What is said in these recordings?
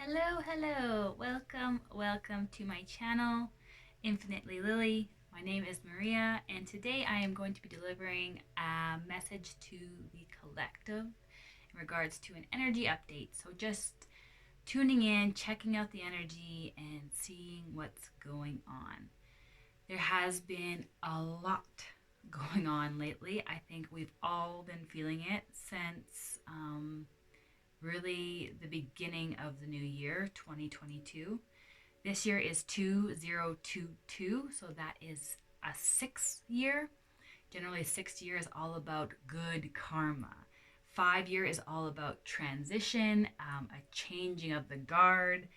Hello. Welcome to my channel, Infinitely Lily. My name is Maria, and today I am going to be delivering a message to the collective in regards to an energy update. So just tuning in, checking out the energy, and seeing what's going on. There has been a lot going on lately. I think we've all been feeling it since really the beginning of the new year, 2022. This year is 2022, so that is a 6th year. Generally, 6th year is all about good karma. 5 year is all about transition, a changing of the guard.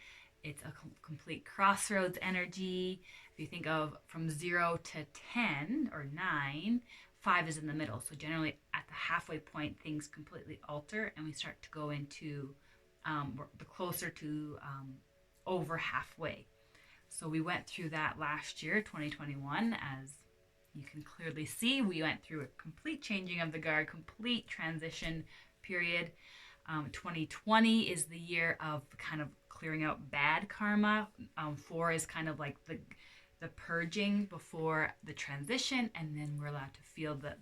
It's a complete crossroads energy. If you think of from 0 to 10 or 9, 5 is in the middle. So generally at the halfway point, things completely alter and we start to go into the closer to over halfway. So we went through that last year, 2021, as you can clearly see. We went through a complete changing of the guard, complete transition period. 2020 is the year of kind of clearing out bad karma. 4 is kind of like the purging before the transition, and then we're allowed to feel the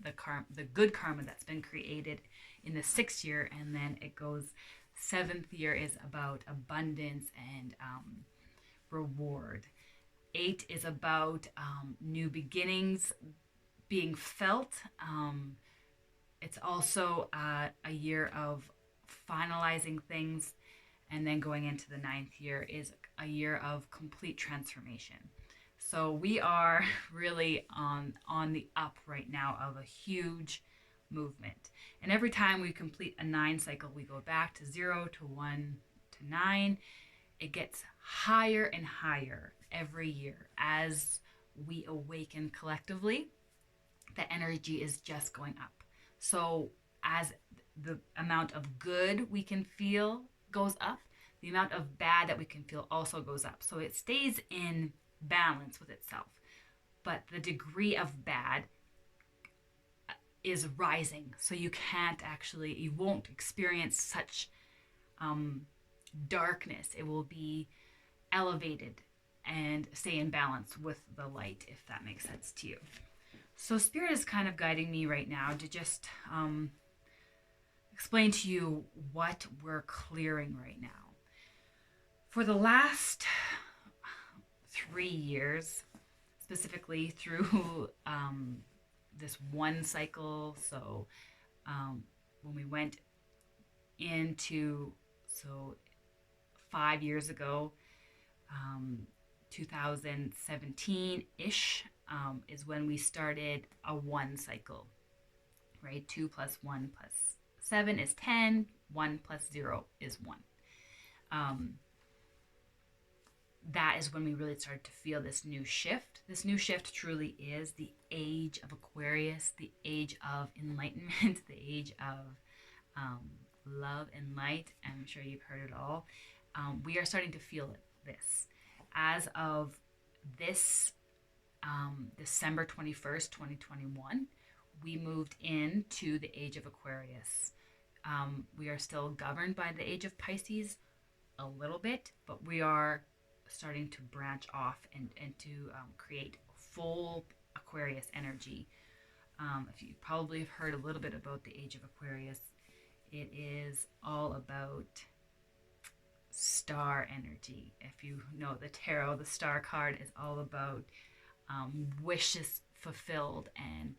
good karma that's been created in the 6th year, and then it goes. 7th year is about abundance and reward. 8 is about new beginnings being felt. It's also a year of finalizing things, and then going into the 9th year is a year of complete transformation. So we are really on the up right now of a huge movement. And every time we complete a 9 cycle, we go back to 0 to 1 to 9. It gets higher and higher every year as we awaken collectively. The energy is just going up. So as the amount of good we can feel goes up, the amount of bad that we can feel also goes up. So it stays in balance with itself. But the degree of bad is rising. So you won't experience such darkness. It will be elevated and stay in balance with the light, if that makes sense to you. So Spirit is kind of guiding me right now to just explain to you what we're clearing right now. For the last 3 years, specifically through this 1 cycle, so when we went into, 5 years ago, 2017-ish, is when we started a 1 cycle, right? 2 plus 1 plus 7 is 10, 1 plus 0 is 1. That is when we really started to feel this new shift. This new shift truly is the age of Aquarius, the age of enlightenment, the age of love and light. I'm sure you've heard it all. We are starting to feel this. As of this December 21st, 2021, we moved into the age of Aquarius. We are still governed by the age of Pisces a little bit, but we are starting to branch off and to create full Aquarius energy. If you probably have heard a little bit about the Age of Aquarius, it is all about star energy. If you know the tarot, the star card is all about wishes fulfilled and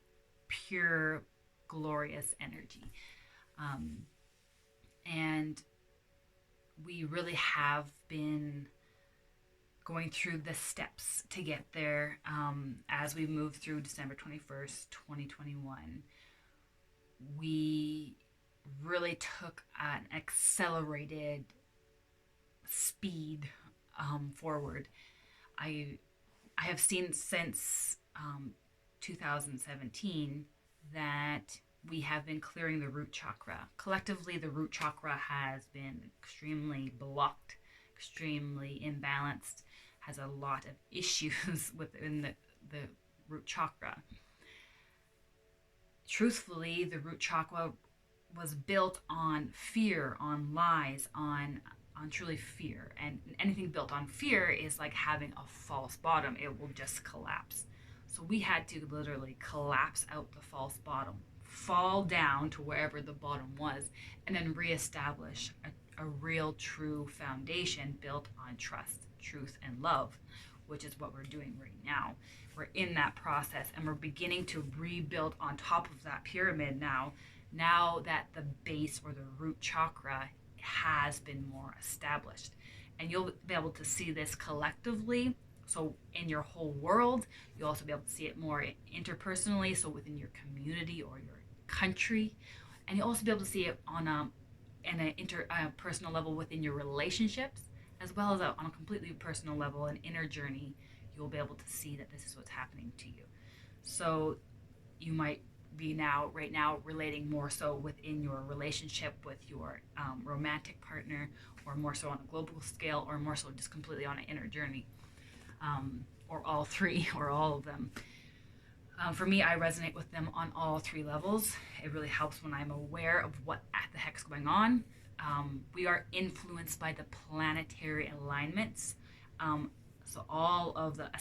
pure, glorious energy. And we really have been going through the steps to get there as we move through December 21st, 2021. We really took an accelerated speed forward. I have seen since 2017 that we have been clearing the root chakra. Collectively, the root chakra has been extremely blocked, extremely imbalanced, has a lot of issues within the root chakra. Truthfully, the root chakra was built on fear, on lies, on on truly fear. And anything built on fear is like having a false bottom. It will just collapse. So we had to literally collapse out the false bottom, fall down to wherever the bottom was, and then reestablish a real true foundation built on trust, truth, and love, which is what we're doing right now. We're in that process, and we're beginning to rebuild on top of that pyramid now that the base or the root chakra has been more established. And you'll be able to see this collectively. So in your whole world, you'll also be able to see it more interpersonally, so within your community or your country. And you'll also be able to see it on an interpersonal level within your relationships, as well as on a completely personal level, an inner journey. You'll be able to see that this is what's happening to you. So you might be right now relating more so within your relationship with your romantic partner, or more so on a global scale, or more so just completely on an inner journey, or all three, or all of them. For me, I resonate with them on all three levels. It really helps when I'm aware of what the heck's going on. We are influenced by the planetary alignments. So all of the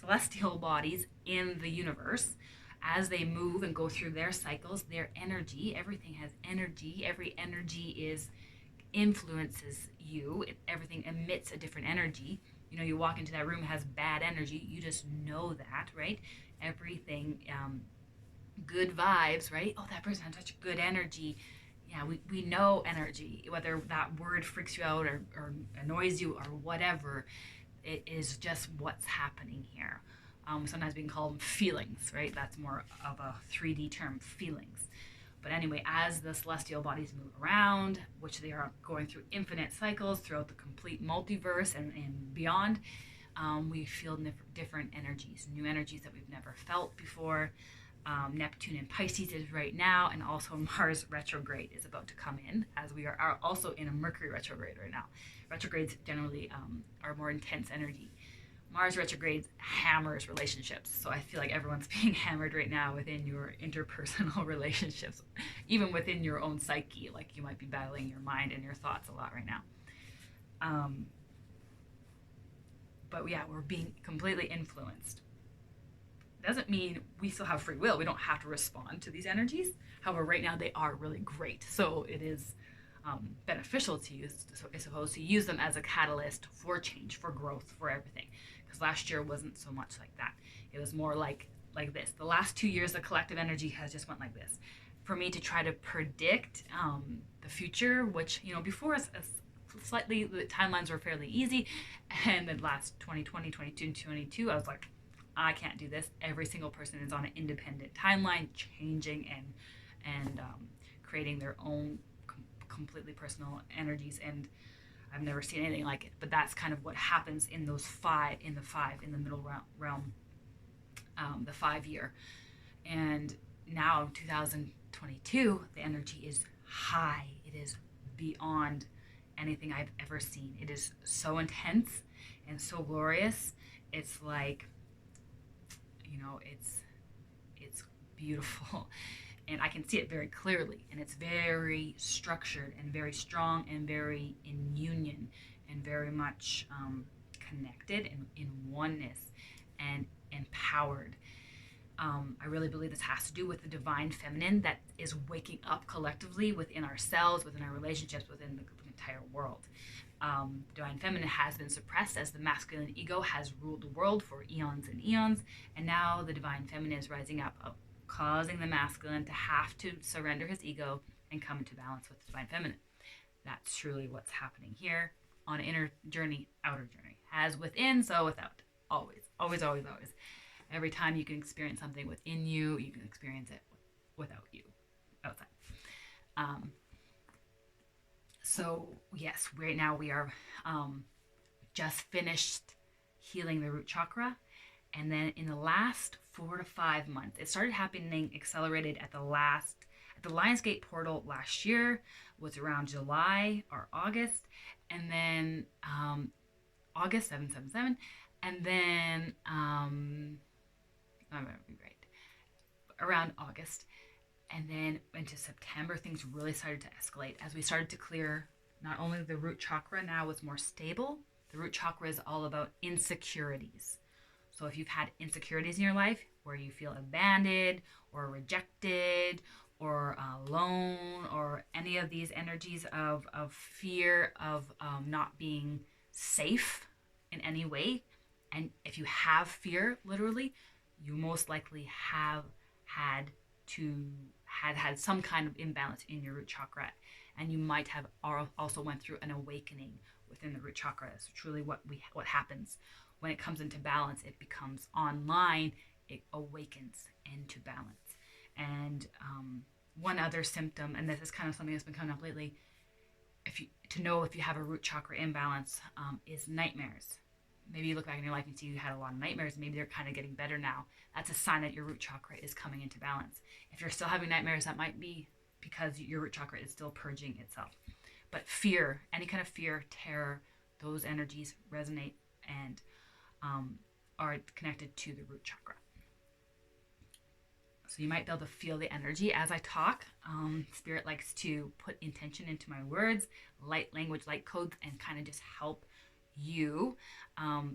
celestial bodies in the universe, as they move and go through their cycles, their energy, everything has energy. Every energy influences you. Everything emits a different energy. You know, you walk into that room, it has bad energy. You just know that, right? Everything, good vibes, right? Oh, that person has such good energy. Yeah, we know energy, whether that word freaks you out or annoys you or whatever. It is just what's happening here. Sometimes we can call them feelings, right? That's more of a 3D term, feelings. But anyway, as the celestial bodies move around, which they are going through infinite cycles throughout the complete multiverse and beyond, we feel different energies, new energies that we've never felt before. Neptune in Pisces is right now, and also Mars retrograde is about to come in, as we are also in a Mercury retrograde right now. Retrogrades generally are more intense energy. Mars retrogrades hammers relationships, so I feel like everyone's being hammered right now within your interpersonal relationships, even within your own psyche. Like, you might be battling your mind and your thoughts a lot right now. But yeah, we're being completely influenced. Doesn't mean we still have free will. We don't have to respond to these energies. However, right now they are really great. So it is beneficial to use, so I suppose, to use them as a catalyst for change, for growth, for everything. Because last year wasn't so much like that. It was more like this. The last 2 years, the collective energy has just went like this. For me to try to predict the future, which, you know, before slightly, the timelines were fairly easy. And the last 2020, 22, 22, I was like, I can't do this. Every single person is on an independent timeline, changing and creating their own completely personal energies, and I've never seen anything like it. But that's kind of what happens in those in the middle realm, the 5 year. And now 2022, the energy is high. It is beyond anything I've ever seen. It is so intense and so glorious. It's like, you know, it's beautiful, and I can see it very clearly, and it's very structured and very strong and very in union and very much connected and in oneness and empowered. I really believe this has to do with the divine feminine that is waking up collectively within ourselves, within our relationships, within the entire world. Divine feminine has been suppressed as the masculine ego has ruled the world for eons and eons, and now the divine feminine is rising up, causing the masculine to have to surrender his ego and come into balance with the divine feminine. That's truly what's happening here on inner journey, outer journey. As within, so without. Always, always, always, always. Every time you can experience something within you, you can experience it without you, outside. So yes, right now we are just finished healing the root chakra. And then in the last 4 to 5 months, it started happening accelerated at the Lionsgate portal last year, was around July or August. And then August 777. And then, I'm going to be right, around August. And then into September, things really started to escalate as we started to clear not only the root chakra now is more stable, the root chakra is all about insecurities. So if you've had insecurities in your life where you feel abandoned or rejected or alone, or any of these energies of fear of not being safe in any way, and if you have fear, literally, you most likely have had had some kind of imbalance in your root chakra, and you might have also went through an awakening within the root chakra. It's truly what happens when it comes into balance. It becomes online. It awakens into balance. And one other symptom, and this is kind of something that's been coming up lately, to know if you have a root chakra imbalance, is nightmares. Maybe you look back in your life and see you had a lot of nightmares. Maybe they're kind of getting better now. That's a sign that your root chakra is coming into balance. If you're still having nightmares, that might be because your root chakra is still purging itself. But fear, any kind of fear, terror, those energies resonate and are connected to the root chakra. So you might be able to feel the energy as I talk. Spirit likes to put intention into my words, light language, light codes, and kind of just help you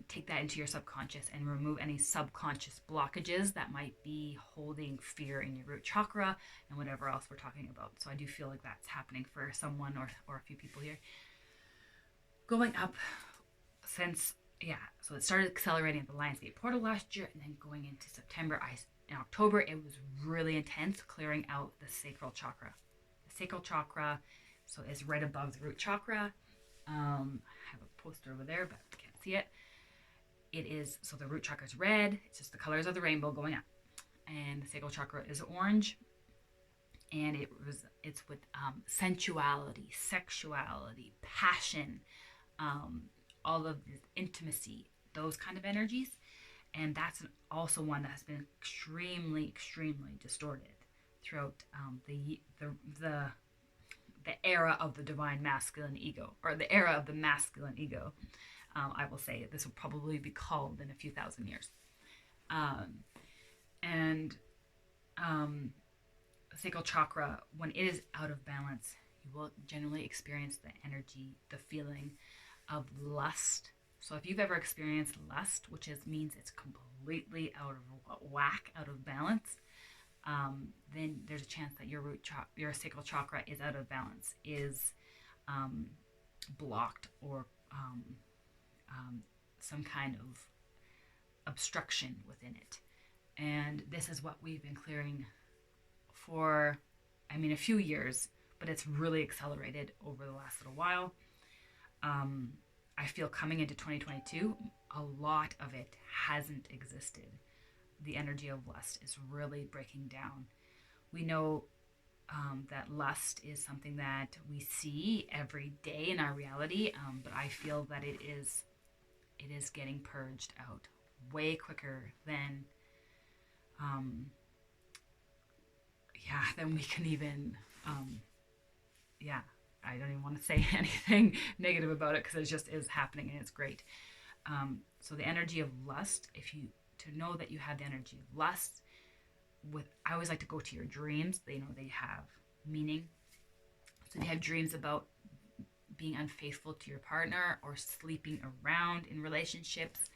take that into your subconscious and remove any subconscious blockages that might be holding fear in your root chakra and whatever else we're talking about. So I do feel like that's happening for someone or a few people here. Going up since, so it started accelerating at the Lionsgate portal last year, and then going into September, in October, it was really intense, clearing out the sacral chakra. The sacral chakra, so is right above the root chakra. I have a poster over there, but you can't see it. It is, so the root chakra is red. It's just the colors of the rainbow going up. And the sacral chakra is orange. And it's with sensuality, sexuality, passion, all of this intimacy, those kind of energies. And that's also one that has been extremely, extremely distorted throughout the era of the divine masculine ego, or the era of the masculine ego. I will say this will probably be called in a few thousand years. Sacral chakra, when it is out of balance, you will generally experience the energy, the feeling of lust. So if you've ever experienced lust, which means it's completely out of whack, out of balance, then there's a chance that your sacral chakra is out of balance, is blocked, or some kind of obstruction within it. And this is what we've been clearing for, a few years, but it's really accelerated over the last little while. I feel coming into 2022, a lot of it hasn't existed. The energy of lust is really breaking down. We know that lust is something that we see every day in our reality, but I feel that it is getting purged out way quicker than we can even I don't even want to say anything negative about it, because it just is happening and it's great. So the energy of lust, to know that you have the energy of lust, I always like to go to your dreams. They have meaning. So if you have dreams about being unfaithful to your partner or sleeping around in relationships,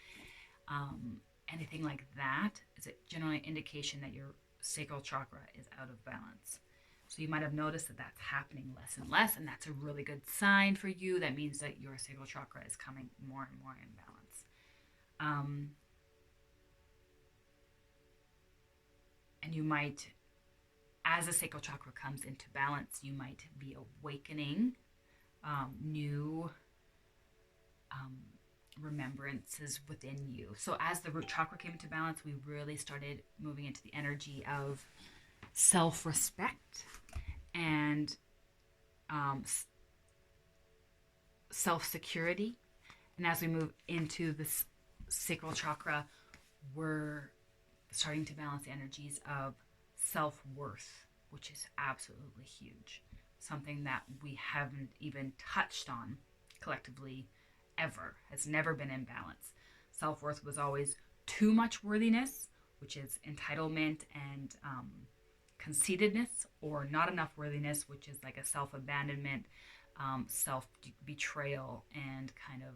anything like that is generally an indication that your sacral chakra is out of balance. So you might have noticed that that's happening less and less, and that's a really good sign for you. That means that your sacral chakra is coming more and more in balance. And you might, as the sacral chakra comes into balance, you might be awakening new remembrances within you. So as the root chakra came into balance, we really started moving into the energy of self-respect and self-security. And as we move into this sacral chakra, we're starting to balance the energies of self-worth, which is absolutely huge. Something that we haven't even touched on collectively ever, has never been in balance. Self-worth was always too much worthiness, which is entitlement and conceitedness, or not enough worthiness, which is like a self-abandonment, self-betrayal and kind of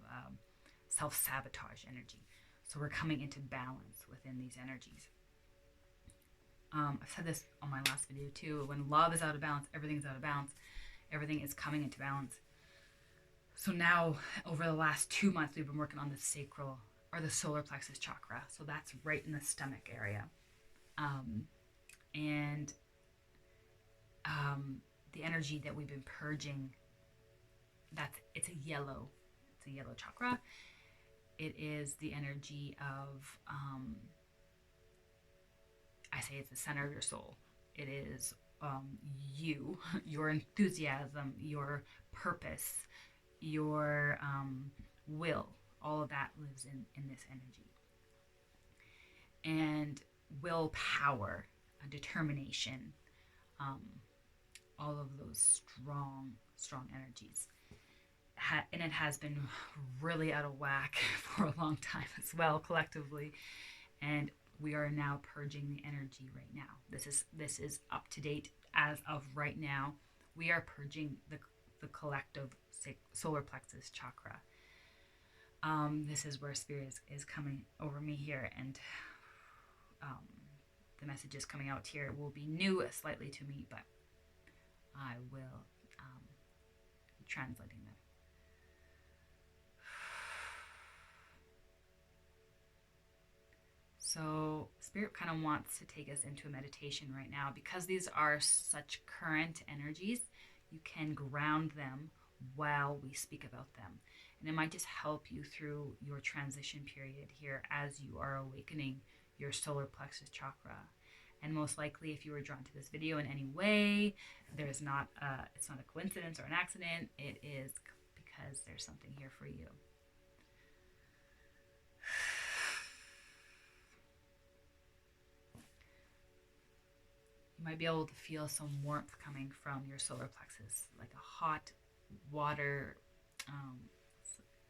self-sabotage energy. So we're coming into balance within these energies. I've said this on my last video too. When love is out of balance, everything's out of balance. Everything is coming into balance. So now, over the last 2 months, we've been working on the sacral or the solar plexus chakra. So that's right in the stomach area. And the energy that we've been purging, it's a yellow chakra. It is the energy of, I say it's the center of your soul. It is your enthusiasm, your purpose, your will. All of that lives in this energy. And willpower, determination, all of those strong energies. And it has been really out of whack for a long time as well, collectively. And we are now purging the energy right now. This is up to date as of right now. We are purging the collective solar plexus chakra. This is where spirit is coming over me here, and the messages coming out here will be new slightly to me, but I will be translating them. So spirit kind of wants to take us into a meditation right now. Because these are such current energies, you can ground them while we speak about them. And it might just help you through your transition period here as you are awakening your solar plexus chakra. And most likely, if you were drawn to this video in any way, it's not a coincidence or an accident. It is because there's something here for you. You might be able to feel some warmth coming from your solar plexus, like a hot water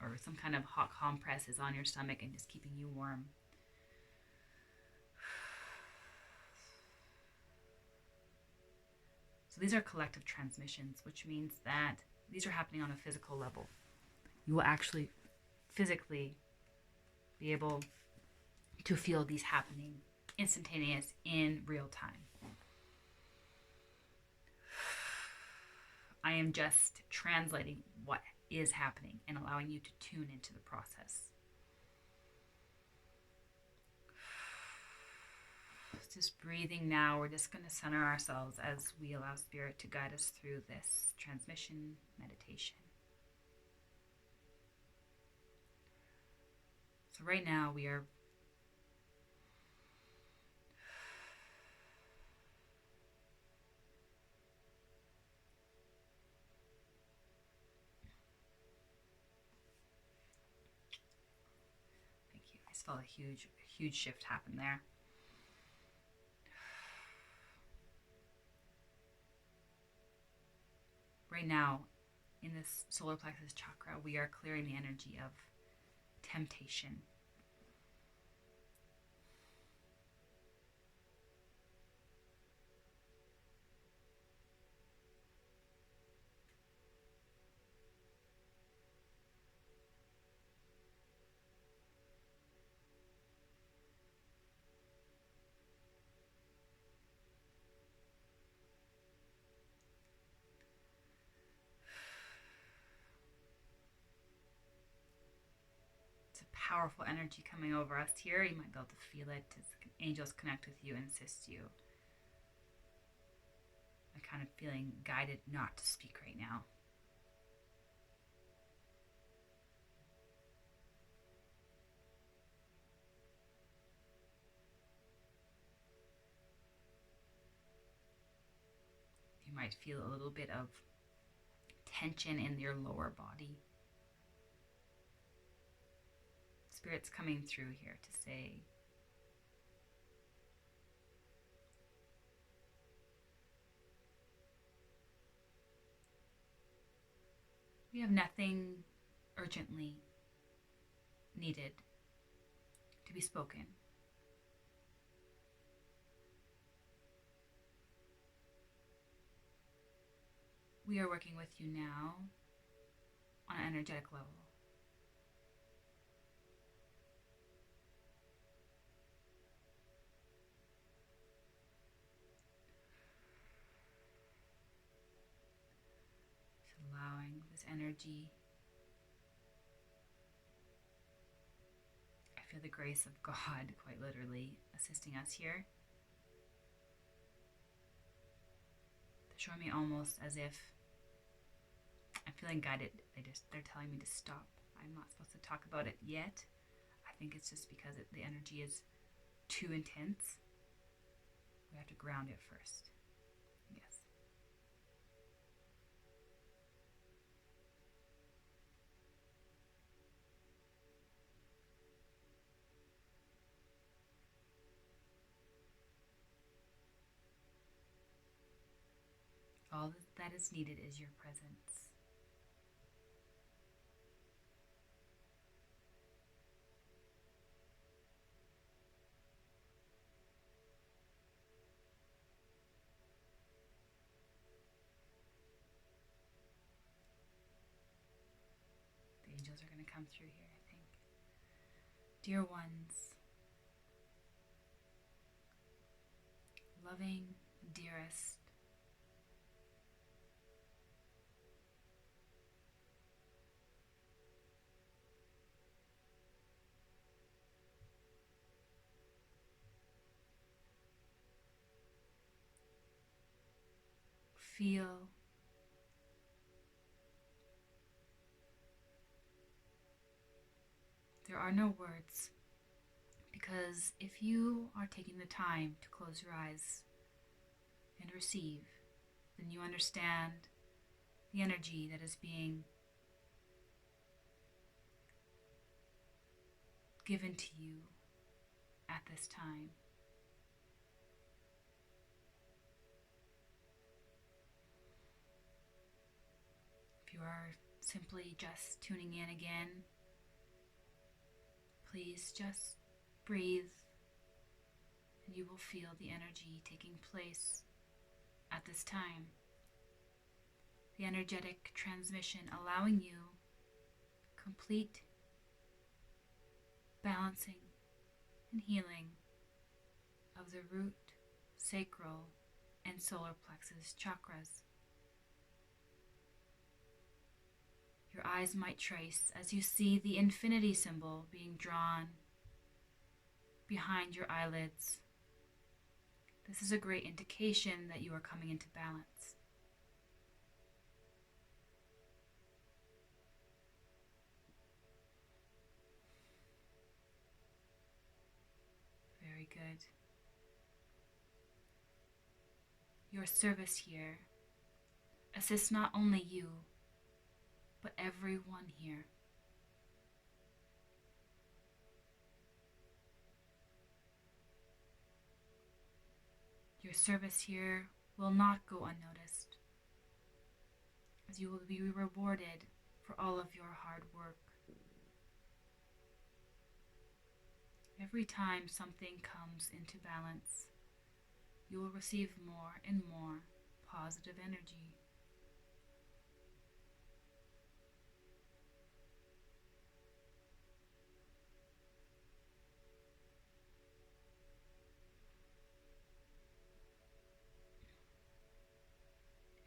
or some kind of hot compress is on your stomach and just keeping you warm. So these are collective transmissions, which means that these are happening on a physical level. You will actually physically be able to feel these happening instantaneous in real time. I am just translating what is happening and allowing you to tune into the process. Just breathing now. We're just going to center ourselves as we allow spirit to guide us through this transmission meditation. So right now we are felt a huge shift happen there. Right now, in this solar plexus chakra, we are clearing the energy of temptation. Powerful energy coming over us here. You might be able to feel it as angels connect with you and assist you. I'm kind of feeling guided not to speak right now. You might feel a little bit of tension in your lower body. Spirit's coming through here to say, we have nothing urgently needed to be spoken. We are working with you now energetic level. Just allowing this energy. I feel the grace of God, quite literally, assisting us here. They're showing me almost as if I'm feeling guided. They're telling me to stop. I'm not supposed to talk about it yet. I think it's just because the energy is too intense. We have to ground it first. Yes. All that is needed is your presence. The angels are going to come through here, I think. Dear ones, loving, dearest, feel there are no words, because if you are taking the time to close your eyes and receive, then you understand the energy that is being given to you at this time. If you are simply just tuning in again, please just breathe and you will feel the energy taking place at this time. The energetic transmission allowing you complete balancing and healing of the root, sacral, and solar plexus chakras. Your eyes might trace as you see the infinity symbol being drawn behind your eyelids. This is a great indication that you are coming into balance. Very good. Your service here assists not only you, but everyone here. Your service here will not go unnoticed, as you will be rewarded for all of your hard work. Every time something comes into balance, you will receive more and more positive energy.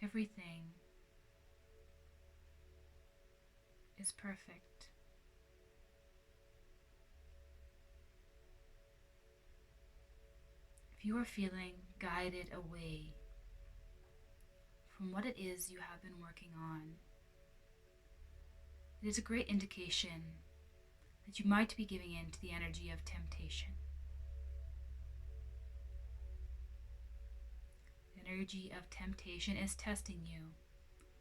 Everything is perfect. If you are feeling guided away from what it is you have been working on, it is a great indication that you might be giving in to the energy of temptation. The energy of temptation is testing you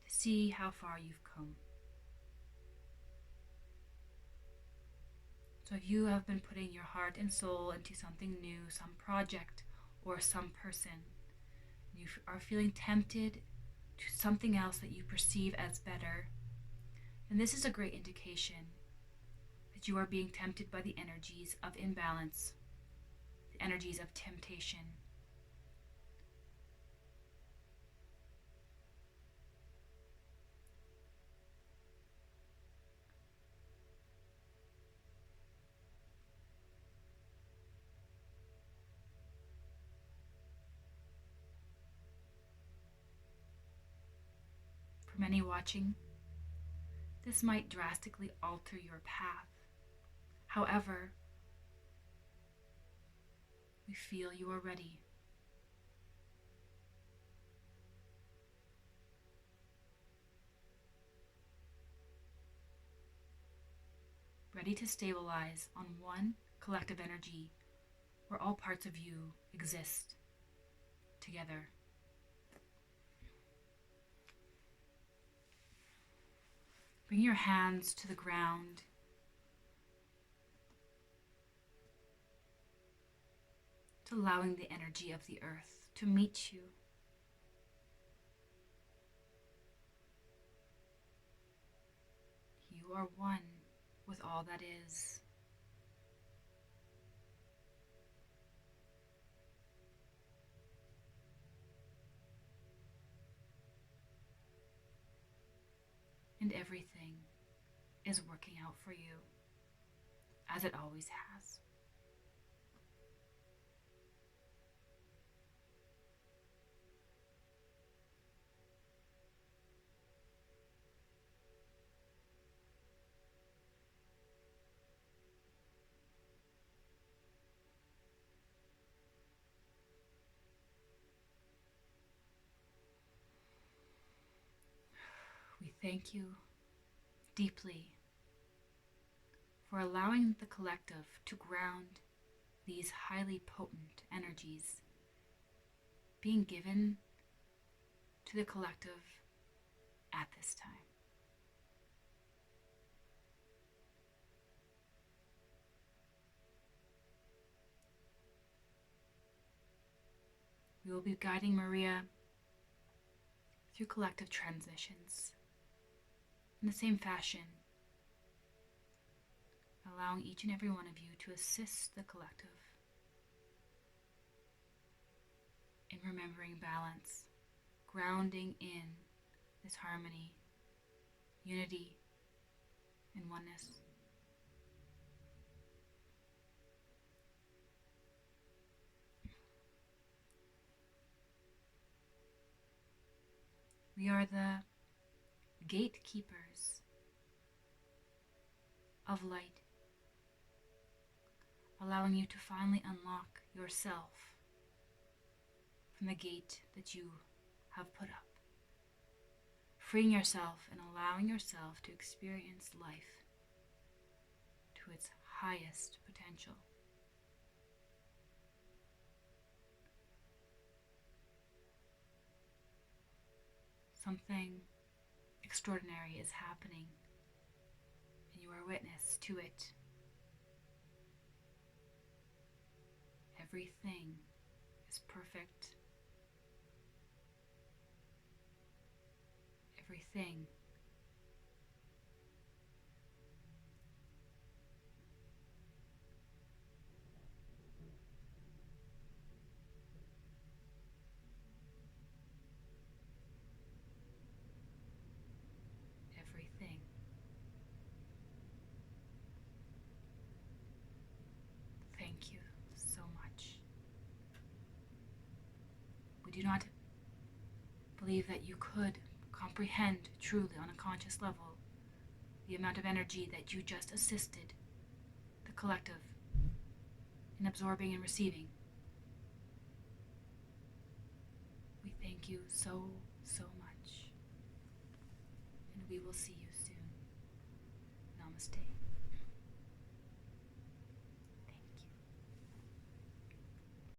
to see how far you've come. So if you have been putting your heart and soul into something new, some project or some person, you are feeling tempted to something else that you perceive as better, and this is a great indication that you are being tempted by the energies of imbalance, the energies of temptation. For many watching, this might drastically alter your path. However, we feel you are ready. Ready to stabilize on one collective energy where all parts of you exist together. Bring your hands to the ground. Allowing the energy of the earth to meet you. You are one with all that is. And everything is working out for you, as it always has. We thank you deeply for allowing the collective to ground these highly potent energies being given to the collective at this time. We will be guiding Maria through collective transitions in the same fashion, allowing each and every one of you to assist the collective in remembering balance, grounding in this harmony, unity, and oneness. We are the gatekeepers of light, allowing you to finally unlock yourself from the gate that you have put up, freeing yourself and allowing yourself to experience life to its highest potential. Something extraordinary is happening, and you are witness to it. Everything is perfect. Everything everything. Thank you so much. We do not believe that you could comprehend truly on a conscious level the amount of energy that you just assisted the collective in absorbing and receiving. We thank you so, so much. And we will see you soon. Namaste.